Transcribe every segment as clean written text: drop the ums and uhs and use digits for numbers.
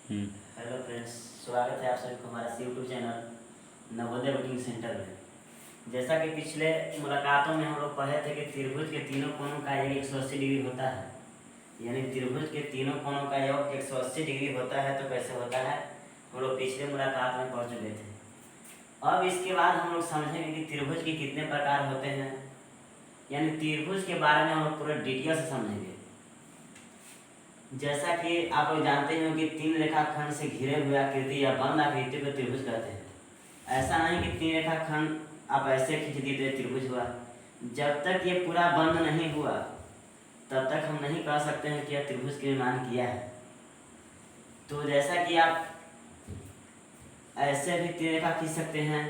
Hello friends, स्वागत है आप सभी को हमारे YouTube channel Navodaya coaching centre में। जैसा कि पिछले मुलाकातों में हम लोग पढ़े थे कि त्रिभुज के तीनों कोणों का योग 180 डिग्री होता है। यानी त्रिभुज के तीनों कोणों का योग 180 डिग्री होता है तो कैसे होता है, हम लोग पिछले मुलाकात में पढ़ चुके थे। अब इसके बाद हम लोग समझेंगे कि त्रिभुज के कितने प्रकार होते हैं, यानी त्रिभुज के बारे में हम लोग पूरा डिटेल से समझेंगे। जैसा कि आप लोग जानते हो कि तीन रेखाखंड से घिरे हुए आकृति या बंद आकृति को त्रिभुज कहते हैं। ऐसा नहीं कि तीन रेखाखंड आप ऐसे खींच दिए तो त्रिभुज हुआ। जब तक ये पूरा बंद नहीं हुआ तब तक हम नहीं कह सकते हैं कि यह त्रिभुज का निर्माण किया है। तो जैसा कि आप ऐसे भी तीन रेखा खींच सकते हैं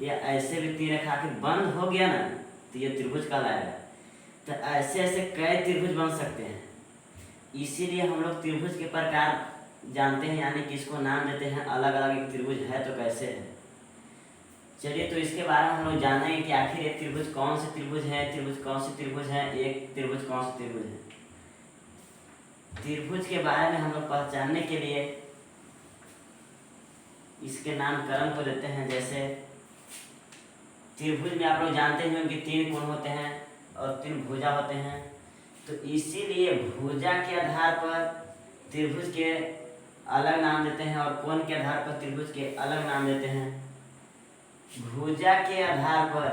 या ऐसे भी तीन रेखा के बंद हो गया ना तो यह त्रिभुज कहलाएगा। तो ऐसे ऐसे कई त्रिभुज बन सकते हैं। इसीलिए हम लोग त्रिभुज के प्रकार जानते हैं, यानी कि इसको नाम देते हैं अलग अलग। एक त्रिभुज है तो कैसे है, चलिए तो इसके बारे में हम लोग जानेंगे कि आखिर एक त्रिभुज कौन से त्रिभुज है, त्रिभुज कौन से त्रिभुज है, एक त्रिभुज कौन से त्रिभुज है। त्रिभुज के बारे में हम लोग पहचानने के लिए इसके नामकरण को देते हैं। जैसे त्रिभुज में आप लोग जानते हैं कि तीन कोण होते हैं और तीन भुजा होते हैं। तो इसीलिए भुजा के आधार पर त्रिभुज के अलग नाम देते हैं और कोण के आधार पर त्रिभुज के अलग नाम देते हैं। भुजा के आधार पर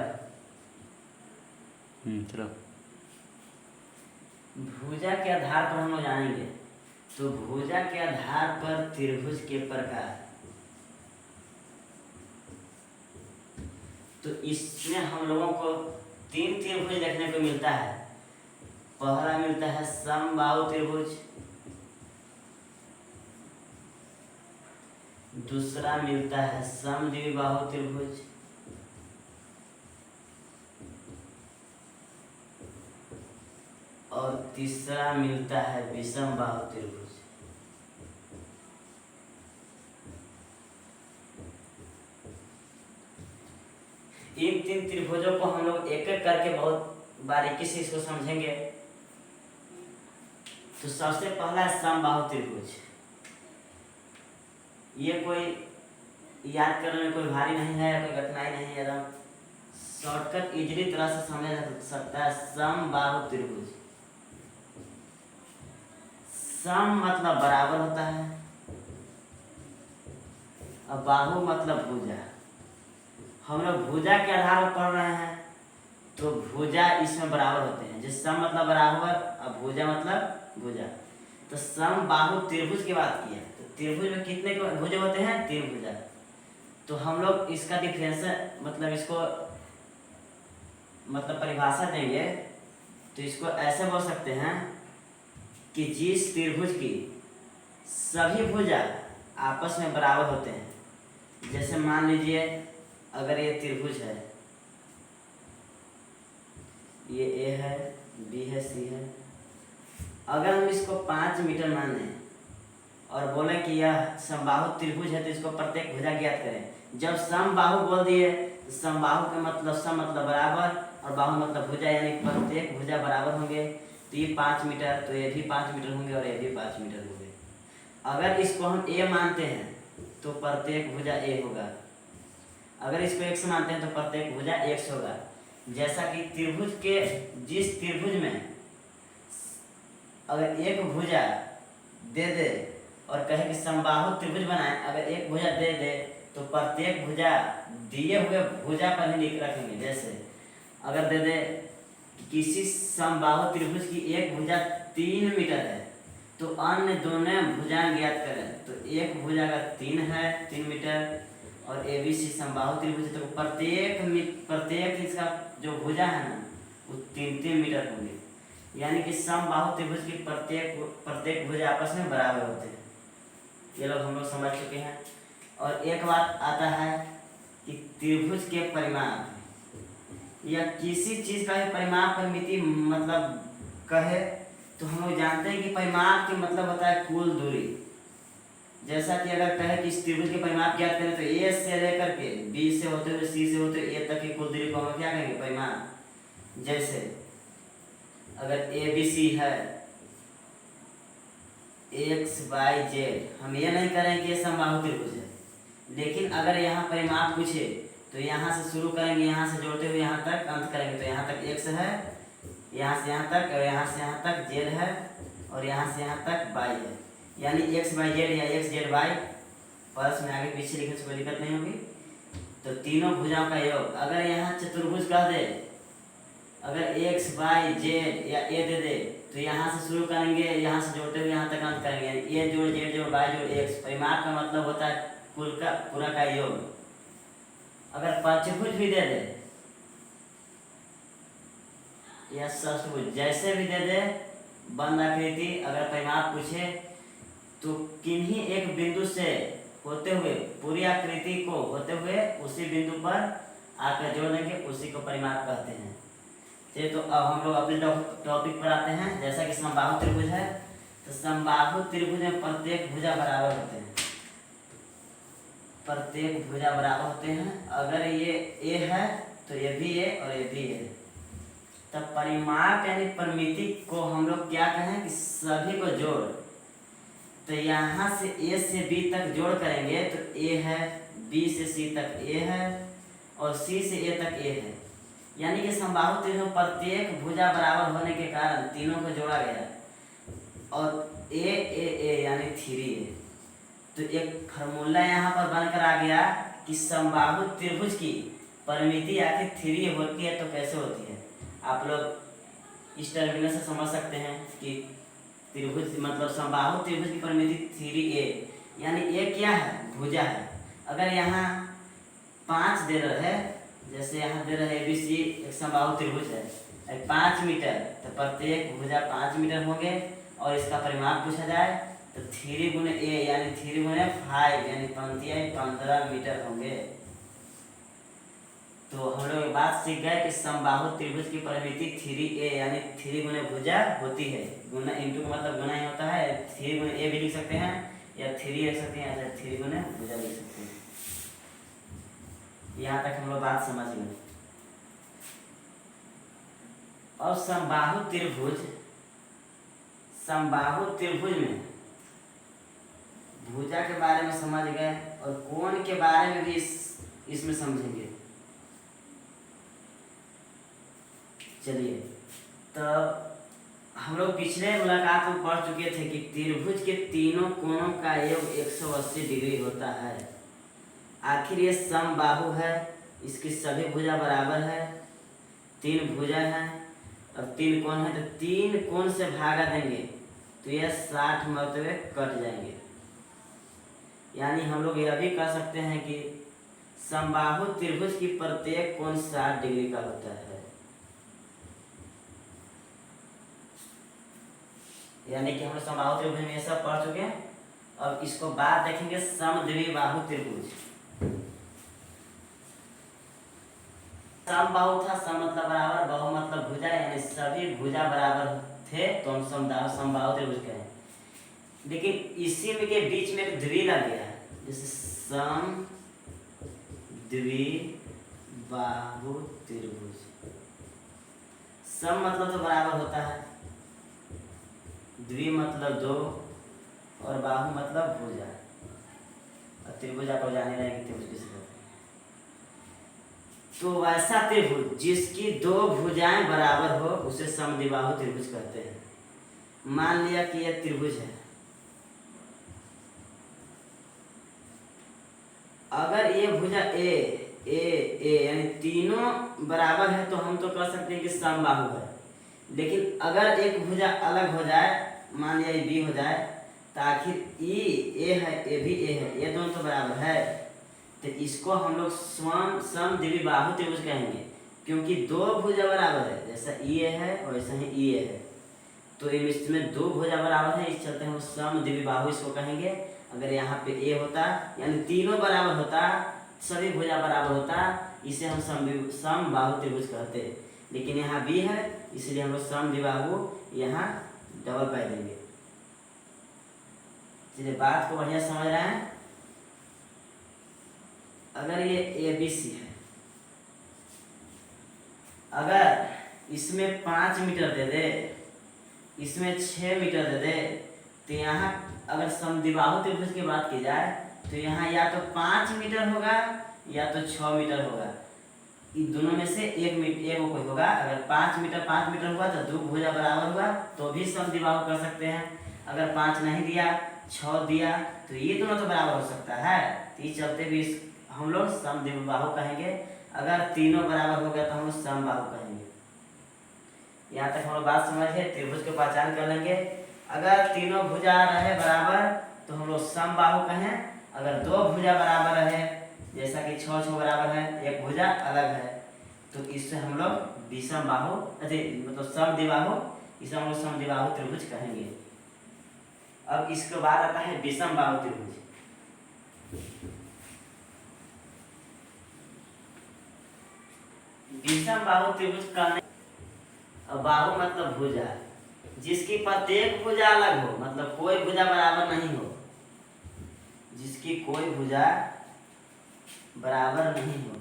भुजा के आधार पर हम लोग जानेंगे। तो भुजा के आधार पर त्रिभुज के प्रकार, तो इसमें हम लोगों को तीन त्रिभुज देखने को मिलता है। पहला मिलता है समबाहु त्रिभुज, दूसरा मिलता है समद्विबाहु त्रिभुज, और तीसरा मिलता है विषमबाहु त्रिभुज। इन तीन त्रिभुजों को हम लोग एक एक करके बहुत बारीकी से इसको समझेंगे। तो सबसे पहला है समबाहु त्रिभुज। ये कोई याद करने में कोई भारी नहीं है, कोई कठिनाई नहीं है, एकदम शॉर्टकट इजीली तरह से समझा जा सकता है। समबाहु त्रिभुज, सम मतलब बराबर होता है और बाहु मतलब भुजा। हम लोग भुजा के आधार पर पढ़ रहे हैं तो भुजा इसमें बराबर होते हैं। जिस सम मतलब बराबर और भुजा मतलब भुजा। तो समबाहु त्रिभुज की बात की है तो त्रिभुज में कितने भुजा होते हैं? तीन भुजा। तो हम लोग इसका डिफरेंस मतलब इसको मतलब परिभाषा देंगे तो इसको ऐसे बोल सकते हैं कि जिस त्रिभुज की सभी भुजा आपस में बराबर होते हैं। जैसे मान लीजिए अगर ये त्रिभुज है, ये ए है, बी है, सी है। अगर हम इसको 5 मीटर मान लें और बोले कि यह समबाहु त्रिभुज है तो इसको प्रत्येक भुजा ज्ञात करें। जब समबाहु बोल दिए तो समबाहु का मतलब सम मतलब बराबर और बाहु मतलब भुजा, यानी प्रत्येक भुजा बराबर होंगे। तो ये 5 मीटर तो ये भी 5 मीटर होंगे और ये भी 5 मीटर होंगे। अगर इसको हम ए मानते हैं तो प्रत्येक भुजा ए होगा। अगर इसको x मानते हैं तो प्रत्येक भुजा x होगा। जैसा कि त्रिभुज के जिस त्रिभुज में अगर एक भुजा दे दे और कहे कि समबाहु त्रिभुज बनाए, अगर एक भुजा दे दे तो प्रत्येक भुजा दिए हुए भुजा पर ही लिख रखेंगे। जैसे अगर दे दे कि किसी समबाहु त्रिभुज की एक भुजा 3 मीटर है तो अन्य दोनों भुजा ज्ञात करें। तो एक भुजा का 3 है 3 मीटर और ABC समबाहु त्रिभुज है तो प्रत्येक इसका जो भुजा है ना वो 3-3 मीटर होंगे। यानी कि समबाहु त्रिभुज की प्रत्येक भुजा आपस में बराबर होते हैं। ये लोग हम लोग समझ चुके हैं। और एक बात आता है कि त्रिभुज के परिमाप या किसी चीज का भी परिमाप परिमिति मतलब कहे तो हम लोग जानते हैं कि परिमाप के मतलब होता है कुल दूरी। जैसा कि अगर कहे कि इस त्रिभुज के परिमाप ज्ञात करें तो ए से लेकर के बी से होते हुए सी से होते हुए ए तक की कुल दूरी को हम क्या कहेंगे? परिमाप। जैसे अगर ABC है एक्स वाई जेड, हम ये नहीं करेंगे ये समबाहु त्रिभुज है। लेकिन अगर यहाँ परिमाप पूछे तो यहाँ से शुरू करेंगे, यहाँ से जोड़ते हुए यहाँ तक अंत करेंगे। तो यहाँ तक एक्स है, यहाँ से यहाँ तक, और यहाँ से यहाँ तक जेड है, और यहाँ से यहाँ तक वाई है। यानी एक्स वाई जेड या एक्स जेड वाई, परस में आगे पीछे लिखने से कोई दिक्कत नहीं होगी। तो तीनों भुजाओं का योग, अगर यहाँ चतुर्भुज कह दे, अगर एक्स वाई जेड या ए दे दे तो यहाँ से शुरू करेंगे, यहाँ से जोड़ते हुए यहाँ तक अंत करेंगे। ए जोड़ जेड जोड़ वाई जोड़ एक्स, परिमाप का मतलब होता है कुल का पूरा का योग। अगर पंचभुज भी दे दे या षष्ठभुज, जैसे भी दे दे बंद आकृति, अगर परिमाप पूछे तो किन्हीं एक बिंदु से होते हुए पूरी आकृति को होते हुए उसी बिंदु पर आकर जोड़ देंगे, उसी को परिमाप कहते हैं। चलिए तो अब हम लोग अपने टॉपिक पर आते हैं। जैसा कि समबाहु त्रिभुज है, तो समबाहु त्रिभुज में प्रत्येक भुजा बराबर होते हैं, प्रत्येक भुजा बराबर होते हैं। अगर ये ए है तो ये भी ए और ये भी ए, तब परिमाप यानी परिमिति को हम लोग क्या कहें कि सभी को जोड़। तो यहाँ से ए से बी तक जोड़ करेंगे तो ए है, बी से सी तक ए है, और सी से ए तक ए है। यानी कि समबाहु त्रिभुज में प्रत्येक भुजा बराबर होने के कारण तीनों को जोड़ा गया, और ए ए ए यानी 3a। तो एक फार्मूला यहाँ पर बनकर आ गया कि समबाहु त्रिभुज की परिमिति आखिर 3a होती है। तो कैसे होती है आप लोग इस टर्मिनल से समझ सकते हैं कि त्रिभुज मतलब समबाहु त्रिभुज की परिमिति 3a, यानी ए क्या है, भुजा है। अगर यहाँ 5 दे रहे हैं, जैसे यहाँ दे रहे ABC एक समबाहु त्रिभुज है 5 मीटर, तो प्रत्येक भुजा 5 मीटर होंगे, और इसका परिमाप पूछा जाए तो 3 गुने ए यानी 3 गुने 5 यानी 15 मीटर होंगे। तो हम लोग एक बात सीख गए कि समबाहु त्रिभुज की परिमिति 3a यानी 3 गुने भुजा होती है। गुना इंटू का मतलब गुना ही होता है, 3 गुने ए भी लिख सकते हैं या 3 लिख सकते हैं या 3 गुने भुजा लिख सकते हैं। यहाँ तक हम लोग बात समझ गए। और समबाहु त्रिभुज में भुजा के बारे में समझ गए, और कोण के बारे में भी इसमें समझेंगे। चलिए, तो हम लोग पिछले मुलाकात में पढ़ चुके थे कि त्रिभुज के तीनों कोणों का योग 180 डिग्री होता है। आखिर ये समबाहु है, इसकी सभी भुजा बराबर है, 3 भुजा हैं और 3 कोण है, तो 3 कोण से भागा देंगे तो यह 60 मरतबे कट जाएंगे। यानी हम लोग यह भी कह सकते हैं कि समबाहु त्रिभुज की प्रत्येक कोण 60 डिग्री का होता है। यानी कि हम लोग समबाहु त्रिभुज में ये सब पढ़ चुके हैं। अब इसको बाद देखेंगे समद्विबाहु त्रिभुज। समबाहु था, सम मतलब बराबर, बाहु मतलब भुजा, यानी सभी भुजा बराबर थे तो हम समबाहु त्रिभुज कहें। लेकिन इसी में के बीच में एक द्वि लग गया है, जैसे समद्विबाहु त्रिभुज। सम मतलब तो बराबर होता है, द्वि मतलब 2, और बाहु मतलब भुजा। और त्रिभुज आप जाने रहेंगे त्रिभुज किसे कहते हैं। तो वैसा त्रिभुज जिसकी 2 भुजाएं बराबर हो उसे समद्विबाहु त्रिभुज कहते हैं। मान लिया कि यह त्रिभुज है, अगर ये भुजा ए ए ए यानी तीनों बराबर है तो हम तो कह सकते हैं कि समबाहु है। लेकिन अगर एक भुजा अलग हो जाए, मान लिया ये बी हो जाए, तो आखिर ई ए है, ए भी ए है, ये दोनों तो बराबर है, तो इसको हम लोग समद्विबाहु त्रिभुज कहेंगे, क्योंकि 2 भुजा बराबर है। जैसा ई ए है वैसा ही ई ए है, तो इसमें 2 भुजा बराबर है, इस चलते हम समद्विबाहु इसको कहेंगे। अगर यहाँ पे ए होता यानी तीनों बराबर होता, सभी भुजा बराबर होता, इसे हम समबाहु त्रिभुज कहते। लेकिन यहाँ बी है इसलिए हम लोग समद्विबाहु यहाँ डबल पाई देंगे। चलिए बात को बढ़िया समझ रहे हैं। अगर ये ABC है, अगर इसमें 5 मीटर दे दे, इसमें 6 मीटर दे दे, तो यहाँ अगर समद्विबाहु त्रिभुज की बात की जाए तो यहाँ या तो 5 मीटर होगा या तो 6 मीटर होगा। इन दोनों में से एक कोई होगा। अगर 5 मीटर हुआ तो दो भुजा बराबर हुआ तो भी समद्विबाहु कर सकते हैं। अगर 5 नहीं दिया 6 दिया तो ये दोनों तो बराबर हो सकता है। तो इस चलते भी हम लोग समद्विबाहु कहेंगे। अगर तीनों बराबर हो गया तो हम लोग समबाहु कहेंगे। यहाँ तक हम लोग बात समझे, त्रिभुज की पहचान कर लेंगे। अगर तीनों भुजा रहे बराबर तो हम लोग समबाहु कहें। अगर दो भुजा बराबर रहे, जैसा कि 6 बराबर है, एक भुजा अलग है, तो इससे हम लोग विषमबाहु मतलब समद्विबाहु, इसे हम लोग समद्विबाहु त्रिभुज कहेंगे। अब इसके बाद आता है विषमबाहु त्रिभुज। विषमबाहु त्रिभुज का बाहु मतलब भुजा, जिसकी प्रत्येक भुजा अलग हो, मतलब कोई भुजा बराबर नहीं हो, जिसकी कोई भुजा बराबर नहीं हो।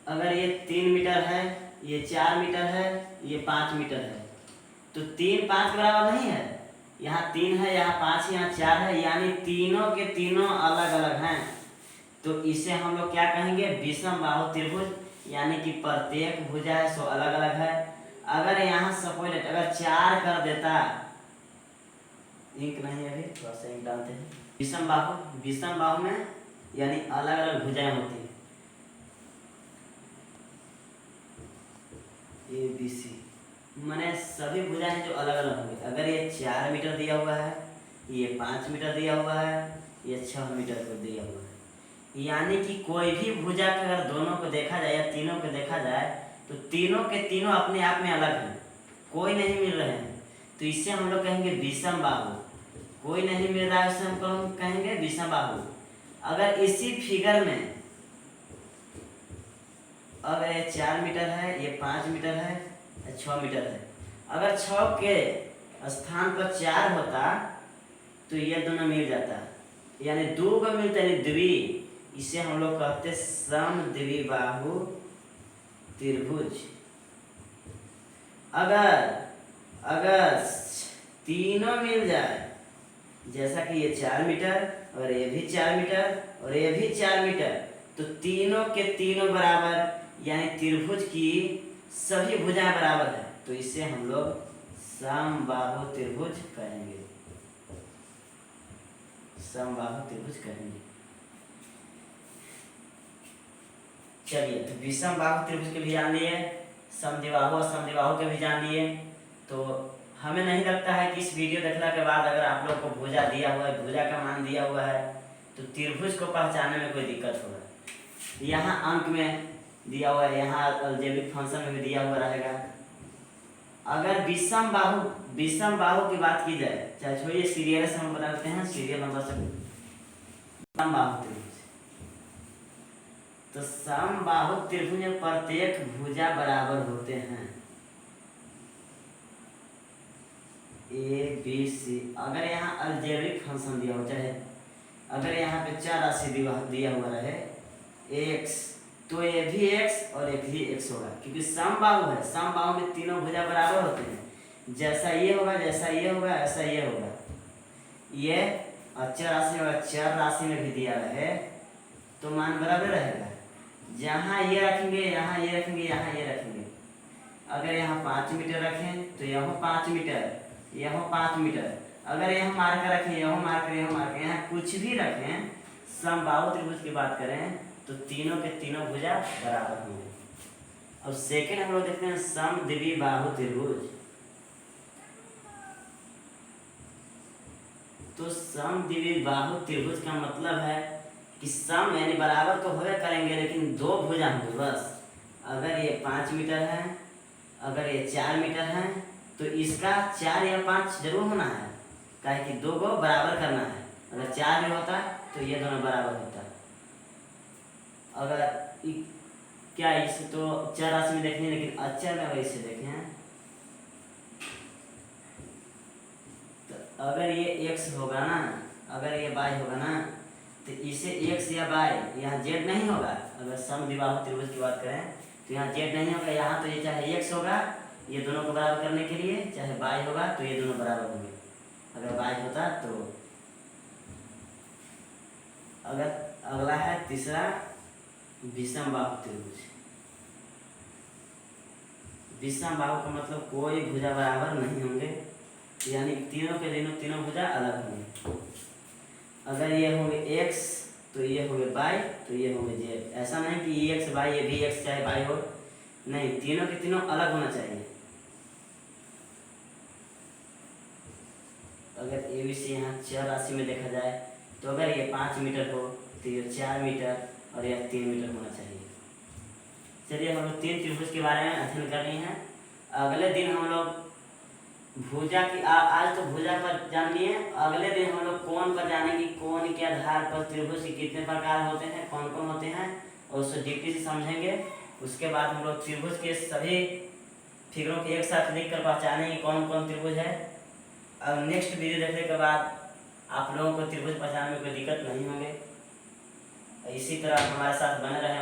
अगर ये 3 मीटर है, ये 4 मीटर है, ये 5 मीटर है, तो 3 5 बराबर नहीं है। यहाँ 3 है, यहाँ 5 है, यहाँ 4 है, यानी तीनों के तीनों अलग अलग हैं। तो इसे हम लोग क्या कहेंगे? विषमबाहु त्रिभुज, यानी कि प्रत्येक भुजा है सो अलग अलग है। अगर यहाँ सपोज अगर 4 कर देता, इंक नहीं है अभी, थोड़ा सा इंक डालते हैं। विषमबाहु में यानी अलग अलग भुजाएं होती है, ABC, माने सभी भुजाएं जो अलग अलग होंगे। अगर ये 4 मीटर दिया हुआ है, ये 5 मीटर दिया हुआ है, ये 6 मीटर को दिया हुआ है, यानी कि कोई भी भुजा के अगर दोनों को देखा जाए या तीनों को देखा जाए तो तीनों के तीनों अपने आप में अलग हैं, कोई नहीं मिल रहे हैं। तो इससे हम लोग कहेंगे विषमबाहु। कोई नहीं मिल रहा है, इससे हम कहेंगे विषमबाहु। अगर इसी फिगर में अगर ये 4 मीटर है, ये 5 मीटर है, 6 मीटर है, अगर 6 के स्थान पर 4 होता तो ये दोनों मिल जाता, यानी दो को मिलता है द्वि। इसे हम लोग कहते समद्विबाहु त्रिभुज। अगर तीनों मिल जाए, जैसा कि ये 4 मीटर और ये भी 4 मीटर और ये भी 4 मीटर, तो तीनों के तीनों बराबर, यानी त्रिभुज की सभी भुजाएं बराबर है, तो इसे हम लोग समबाहु त्रिभुज कहेंगे। समबाहु त्रिभुज कहेंगे। चलिए, तो विषमबाहु त्रिभुज के भी जान लिए, समद्विबाहु और समद्विबाहु के भी जान लिए। तो हमें नहीं लगता है कि इस वीडियो देखने के बाद अगर आप लोग को भुजा दिया हुआ है, भुजा का मान दिया हुआ है, तो त्रिभुज को पहचानने में कोई दिक्कत होगा। यहाँ अंक में दिया हुआ है, यहाँ अलजेब्रिक फंक्शन में भी दिया हुआ रहेगा। अगर विषमबाहु की बात की जाए, चाहे छोड़िए सीरियल से हम बता देते हैं, सीरियल नंबर से समबाहु त्रिभुज। तो समबाहु त्रिभुज में प्रत्येक भुजा बराबर होते हैं, ABC। अगर यहाँ अलजेब्रिक फंक्शन दिया हो, चाहे अगर यहाँ पे 4 राशि दिया हुआ रहे x, तो ये भी x और एक भी x होगा, क्योंकि समबाहु है। समबाहु में तीनों भुजा बराबर होते हैं, जैसा ये होगा, जैसा ये होगा, ऐसा ये होगा। ये अचर राशि और चर राशि में भी दिया रहे तो मान बराबर रहेगा। जहाँ ये रखेंगे, यहाँ ये रखेंगे, यहाँ ये रखेंगे। अगर यहाँ 5 मीटर रखें तो यहाँ 5 मीटर, यहाँ 5 मीटर। अगर यहाँ मार्कर रखें, यहाँ मार्कर, यहाँ मार्कर, यहाँ कुछ भी रखें, समबाहु त्रिभुज की बात करें तो तीनों के तीनों भुजा बराबर होंगे। अब सेकेंड हम लोग देखते हैं समद्विबाहु त्रिभुज। तो समद्विबाहु त्रिभुज का मतलब है कि सम यानी बराबर तो होगा करेंगे, लेकिन दो भुजा होंगे बस। अगर ये 5 मीटर है, अगर ये 4 मीटर है, तो इसका 4 या 5 जरूर होना है, काहे कि दो को बराबर करना है। अगर 4 में होता तो ये दोनों बराबर होता। अगर क्या इसे तो चर राशि में देखने, लेकिन अचर में अगर इसे देखें तो अगर ये x होगा ना, अगर ये y होगा ना, तो इसे x या y, यहाँ z नहीं होगा। अगर समद्विबाहु त्रिभुज की बात करें तो यहाँ z नहीं होगा, यहाँ तो ये चाहे x होगा ये दोनों को बराबर करने के लिए चाहे बाई होगा तो ये दोनों बराबर होंगे। अगर बाई होता तो अगर अगला है तीसरा विषम बाहु त्रिभुज। विषम बाहु का मतलब कोई भुजा बराबर नहीं होंगे, यानी तीनों के तीनों भुजा अलग होंगे। अगर ये होंगे x तो ये होंगे y तो ये होंगे z। ऐसा नहीं कि ये x y ये भी x चाहे y हो, नहीं, तीनों के तीनों अलग होना चाहिए। अगर ABC यहाँ चर राशि में देखा जाए तो अगर ये 5 मीटर हो तो ये 4 मीटर और यह 3 मीटर होना चाहिए। चलिए हम लोग 3 त्रिभुज के बारे में अध्ययन कर रहे हैं। अगले दिन हम लोग भुजा की आज तो भुजा पर जानिए, अगले दिन हम लोग कोण पर जानेंगे। कोण के आधार पर त्रिभुज के कितने प्रकार होते हैं, कौन कौन होते हैं, और उसको डीपली से समझेंगे। उसके बाद हम लोग त्रिभुज के सभी फिगरों के एक साथ लिख कर पहचानेंगे कौन कौन त्रिभुज है। अब नेक्स्ट वीडियो देखने के बाद आप लोगों को त्रिभुज पहचानने में कोई दिक्कत नहीं होंगे। इसी तरह हमारे साथ बने रहे।